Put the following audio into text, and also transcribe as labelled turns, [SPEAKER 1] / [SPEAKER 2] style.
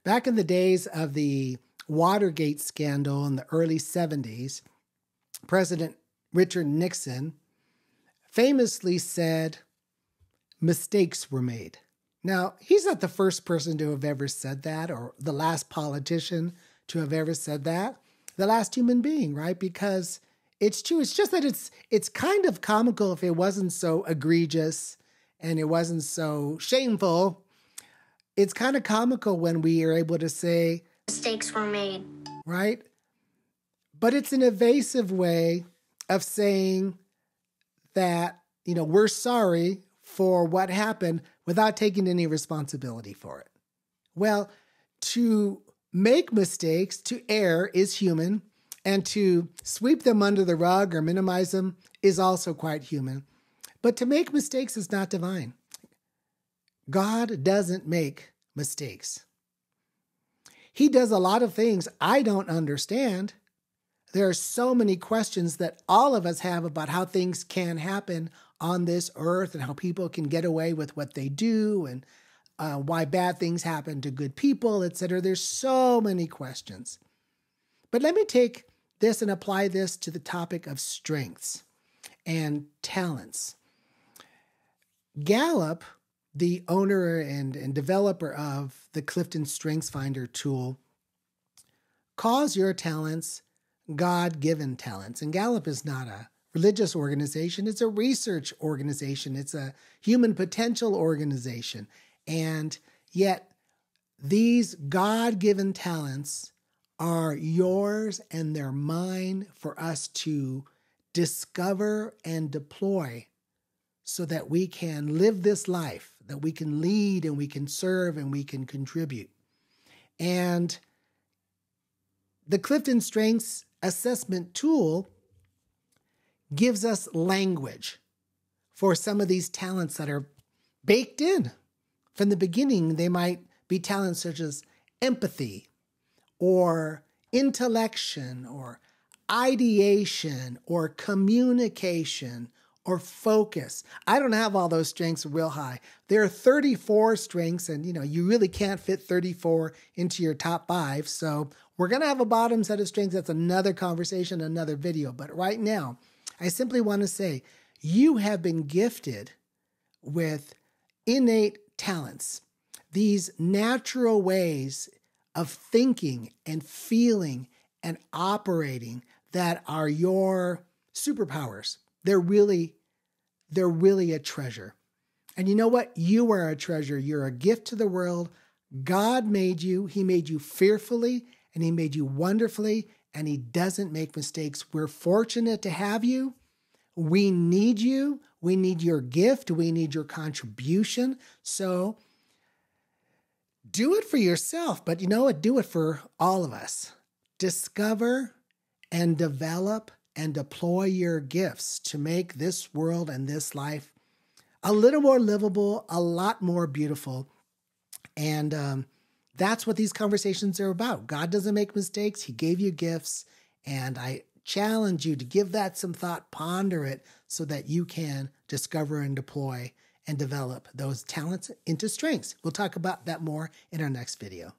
[SPEAKER 1] Back in the days of the Watergate scandal in the early 70s, President Richard Nixon famously said, mistakes were made. Now, he's not the first person to have ever said that, or the last politician to have ever said that. The last human being, right? Because it's true. It's just that it's kind of comical if it wasn't so egregious and it wasn't so shameful. It's kind of comical when we are able to say,
[SPEAKER 2] mistakes were made.
[SPEAKER 1] Right? But it's an evasive way of saying that, we're sorry for what happened without taking any responsibility for it. Well, to make mistakes, to err is human, and to sweep them under the rug or minimize them is also quite human. But to make mistakes is not divine. God doesn't make mistakes. He does a lot of things I don't understand. There are so many questions that all of us have about how things can happen on this earth and how people can get away with what they do and why bad things happen to good people, etc. There's so many questions. But let me take this and apply this to the topic of strengths and talents. Gallup, the owner and developer of the Clifton StrengthsFinder tool, calls your talents God-given talents. And Gallup is not a religious organization. It's a research organization. It's a human potential organization. And yet these God-given talents are yours and they're mine for us to discover and deploy so that we can live this life, that we can lead and we can serve and we can contribute. And the Clifton Strengths Assessment tool gives us language for some of these talents that are baked in. From the beginning, they might be talents such as empathy or intellection or ideation or communication or focus. I don't have all those strengths real high. There are 34 strengths, and you really can't fit 34 into your top 5. So we're going to have a bottom set of strengths. That's another conversation, another video. But right now, I simply want to say you have been gifted with innate talents, these natural ways of thinking and feeling and operating that are your superpowers. They're really a treasure. And you know what? You are a treasure. You're a gift to the world. God made you. He made you fearfully and he made you wonderfully, and he doesn't make mistakes. We're fortunate to have you. We need you. We need your gift. We need your contribution. So do it for yourself, but you know what? Do it for all of us. Discover and develop and deploy your gifts to make this world and this life a little more livable, a lot more beautiful. And that's what these conversations are about. God doesn't make mistakes. He gave you gifts. And I challenge you to give that some thought, ponder it so that you can discover and deploy and develop those talents into strengths. We'll talk about that more in our next video.